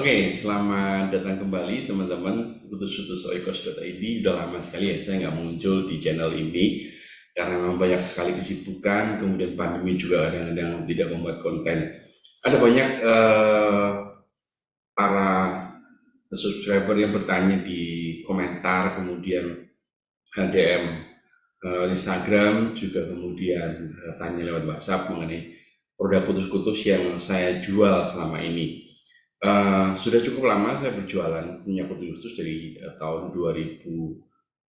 Oke, selamat datang kembali teman-teman Kutus-Kutus Oikos.id. Udah lama sekali ya saya nggak muncul di channel ini karena memang banyak sekali kesibukan, kemudian pandemi juga kadang-kadang tidak membuat konten. Ada banyak para subscriber yang bertanya di komentar, kemudian DM Instagram, juga kemudian tanya lewat WhatsApp mengenai produk kutus-kutus yang saya jual selama ini. Sudah cukup lama saya berjualan minyak kutus dari tahun 2017,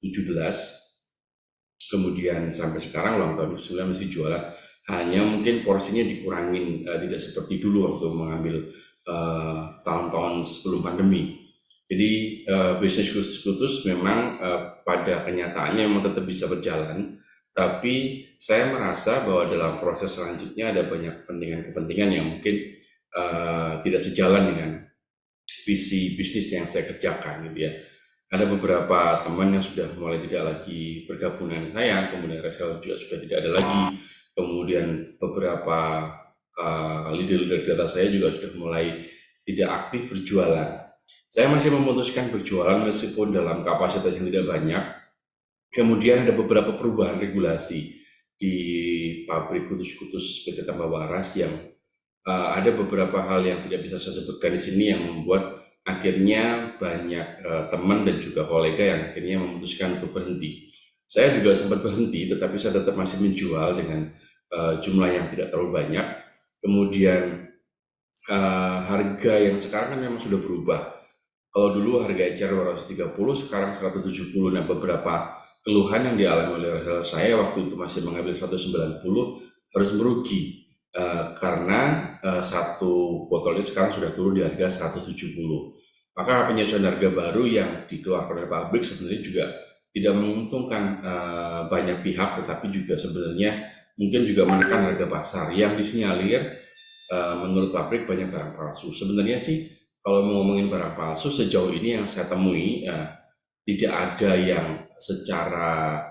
kemudian sampai sekarang ulang tahun ke-9 masih jualan. Hanya mungkin porsinya dikurangin, tidak seperti dulu waktu mengambil tahun-tahun sebelum pandemi. Jadi bisnis kutus-kutus memang pada kenyataannya memang tetap bisa berjalan, tapi saya merasa bahwa dalam proses selanjutnya ada banyak kepentingan-kepentingan yang mungkin tidak sejalan dengan visi bisnis yang saya kerjakan gitu ya. Ada beberapa teman yang sudah mulai tidak lagi bergabung dengan saya, kemudian reseller juga sudah tidak ada lagi, kemudian beberapa leader-leader data saya juga sudah mulai tidak aktif berjualan. Saya masih memutuskan berjualan meskipun dalam kapasitas yang tidak banyak. Kemudian ada beberapa perubahan regulasi di pabrik kutus-kutus PT Tambah Waras yang ada beberapa hal yang tidak bisa saya sebutkan di sini yang membuat akhirnya banyak teman dan juga kolega yang akhirnya memutuskan untuk berhenti. Saya juga sempat berhenti, tetapi saya tetap masih menjual dengan jumlah yang tidak terlalu banyak. Kemudian harga yang sekarang kan memang sudah berubah. Kalau dulu harga ecer 230, sekarang 170. Nah, beberapa keluhan yang dialami oleh reseller saya waktu itu masih mengambil 190 harus merugi karena satu botol ini sekarang sudah turun di harga 170. Maka penyesuaian harga baru yang dikeluarkan oleh pabrik sebenarnya juga tidak menguntungkan banyak pihak, tetapi juga sebenarnya mungkin juga menekan harga pasar yang disinyalir menurut pabrik banyak barang palsu. Sebenarnya sih kalau mau ngomongin barang palsu sejauh ini yang saya temui tidak ada yang secara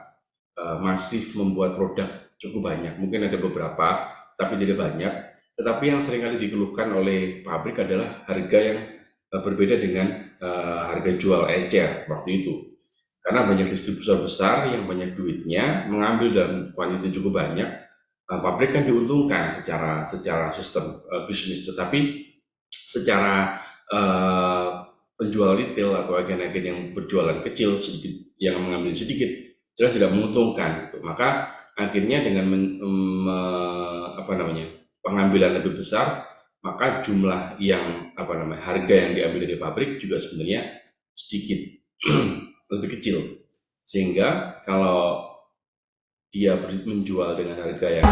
masif membuat produk cukup banyak. Mungkin ada beberapa, tapi tidak banyak. Tetapi yang seringkali dikeluhkan oleh pabrik adalah harga yang berbeda dengan harga jual ecer waktu itu. Karena banyak distributor besar yang banyak duitnya mengambil dalam kuantitas cukup banyak, pabrik kan diuntungkan secara sistem bisnis, tetapi secara penjual retail atau agen-agen yang berjualan kecil sedikit yang mengambil sedikit jelas tidak menguntungkan gitu. Maka akhirnya dengan pengambilan lebih besar, maka jumlah yang harga yang diambil dari pabrik juga sebenarnya sedikit lebih kecil, sehingga kalau dia menjual dengan harga yang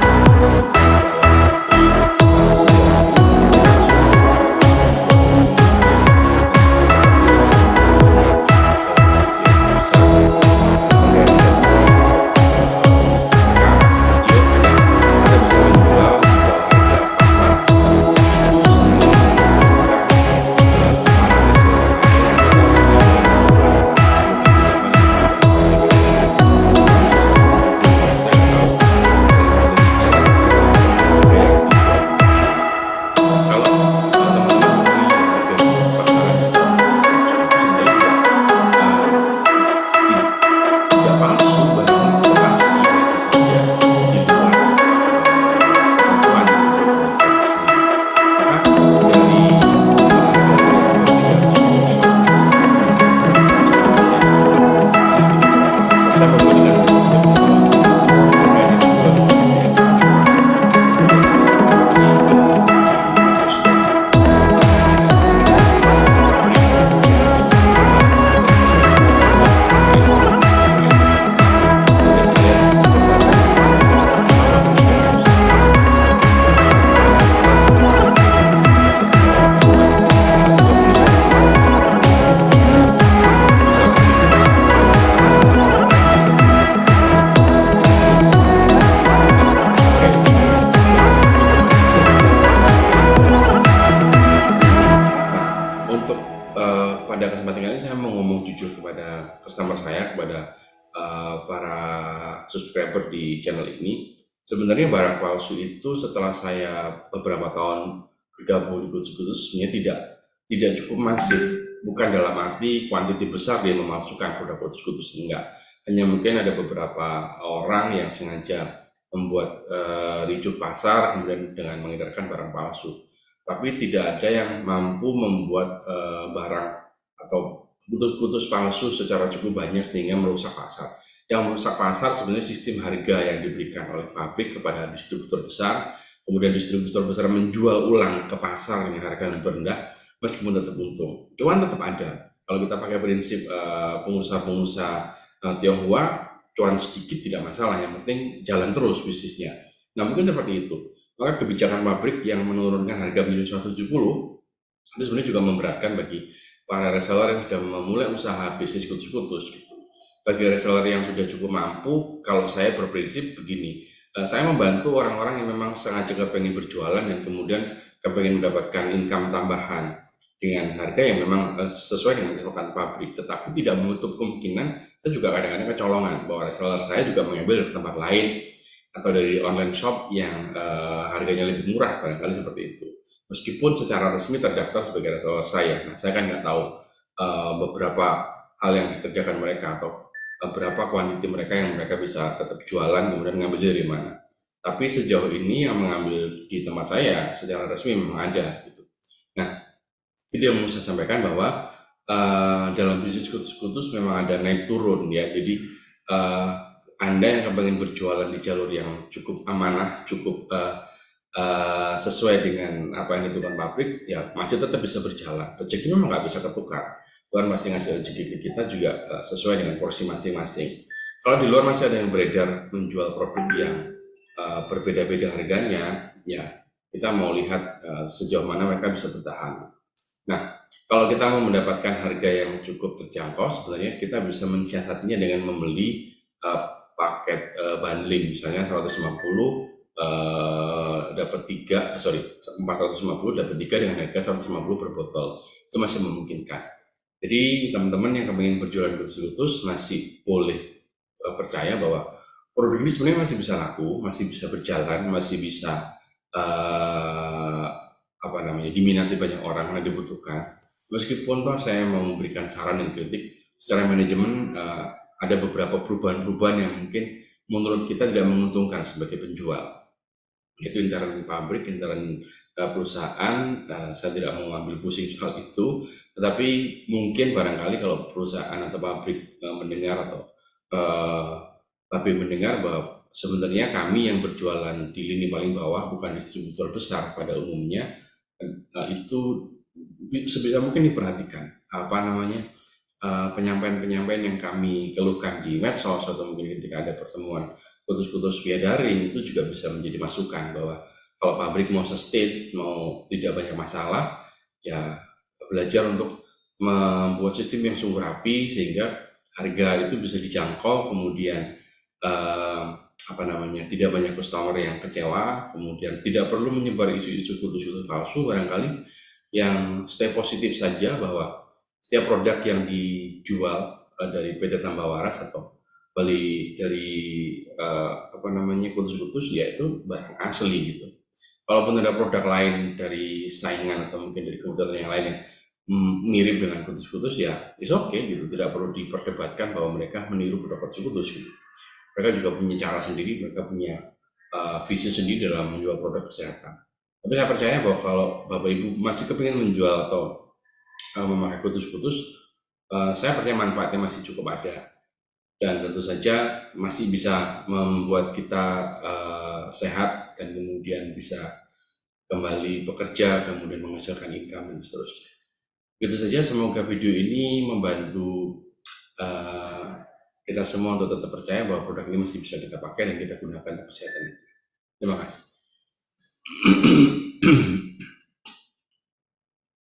pada kesempatan kali ini saya mau ngomong jujur kepada customer saya, kepada para subscriber di channel ini. Sebenarnya barang palsu itu setelah saya beberapa tahun bergabung di Kutus-Kutus sebenarnya tidak cukup masif, bukan dalam arti kuantiti besar dia memalsukan produk putus-putus, enggak. Hanya mungkin ada beberapa orang yang sengaja membuat ricuh pasar kemudian dengan mengedarkan barang palsu. Tapi tidak ada yang mampu membuat barang atau putus-putus palsu secara cukup banyak sehingga merusak pasar. Yang merusak pasar sebenarnya sistem harga yang diberikan oleh pabrik kepada distributor besar, kemudian distributor besar menjual ulang ke pasar dengan harga yang rendah, meskipun tetap untung. Cuan tetap ada. Kalau kita pakai prinsip pengusaha-pengusaha Tionghoa, cuan sedikit tidak masalah, yang penting jalan terus bisnisnya. Nah, mungkin seperti itu. Maka kebijakan pabrik yang menurunkan harga menjadi 170 itu sebenarnya juga memberatkan bagi para reseller yang sudah memulai usaha bisnis kutus-kutus. Bagi reseller yang sudah cukup mampu, kalau saya berprinsip begini, saya membantu orang-orang yang memang sengaja kepengen berjualan dan kemudian kepengen mendapatkan income tambahan dengan harga yang memang sesuai dengan kebutuhan pabrik, tetapi tidak menutup kemungkinan saya juga kadang-kadang kecolongan bahwa reseller saya juga mengambil dari tempat lain atau dari online shop yang harganya lebih murah, barangkali seperti itu. Meskipun secara resmi terdaftar sebagai reseller saya, nah saya kan nggak tahu beberapa hal yang dikerjakan mereka atau berapa kuantiti mereka yang mereka bisa tetap jualan kemudian ngambil dari mana. Tapi sejauh ini yang mengambil di tempat saya secara resmi memang ada gitu. Nah, itu yang mau saya sampaikan bahwa dalam bisnis kutus-kutus memang ada naik turun ya. Jadi Anda yang kepengen berjualan di jalur yang cukup amanah, cukup sesuai dengan apa yang ditentukan pabrik, ya masih tetap bisa berjalan. Rezeki memang nggak bisa ketukar. Tuhan masih ngasih rezeki ke kita juga sesuai dengan porsi masing-masing. Kalau di luar masih ada yang beredar menjual produk yang berbeda-beda harganya, ya kita mau lihat sejauh mana mereka bisa bertahan. Nah, kalau kita mau mendapatkan harga yang cukup terjangkau, sebenarnya kita bisa mensiasatinya dengan membeli paket bundling, misalnya 150 dapat 450 dapat 3 dengan harga 150 per botol. Itu masih memungkinkan. Jadi teman-teman yang ingin berjualan putus-putus masih boleh percaya bahwa produk ini sebenarnya masih bisa laku, masih bisa berjalan, masih bisa diminati banyak orang yang dibutuhkan. Meskipun toh saya mau memberikan saran dan kritik secara manajemen, ada beberapa perubahan-perubahan yang mungkin menurut kita tidak menguntungkan sebagai penjual. Itu incaran pabrik, incaran perusahaan. Saya tidak mau ambil pusing soal itu, tetapi mungkin barangkali kalau perusahaan atau pabrik mendengar atau mendengar bahwa sebenarnya kami yang berjualan di lini paling bawah, bukan distributor besar pada umumnya, itu sebisa mungkin diperhatikan penyampaian-penyampaian yang kami keluhkan di medsos atau mungkin ketika ada pertemuan putus-putus via daring, itu juga bisa menjadi masukan bahwa kalau pabrik mau sustain, mau tidak banyak masalah, ya belajar untuk membuat sistem yang sungguh rapi sehingga harga itu bisa dijangkau, kemudian tidak banyak customer yang kecewa, kemudian tidak perlu menyebar isu-isu putus-putus palsu, barangkali yang stay positif saja bahwa setiap produk yang dijual dari PT Tambah Waras atau beli dari putus-putus, yaitu barang asli gitu. Kalaupun ada produk lain dari saingan atau mungkin dari kompetitor yang lain yang mirip dengan putus-putus, ya it's okay gitu, tidak perlu diperdebatkan bahwa mereka meniru produk putus-putus gitu. Mereka juga punya cara sendiri, mereka punya visi sendiri dalam menjual produk kesehatan. Tapi saya percaya bahwa kalau Bapak Ibu masih kepingin menjual atau memakai putus-putus, saya percaya manfaatnya masih cukup ada, dan tentu saja masih bisa membuat kita sehat dan kemudian bisa kembali bekerja, kemudian menghasilkan income dan seterusnya. Itu saja, semoga video ini membantu kita semua untuk tetap percaya bahwa produk ini masih bisa kita pakai dan kita gunakan untuk kesehatan. Terima kasih.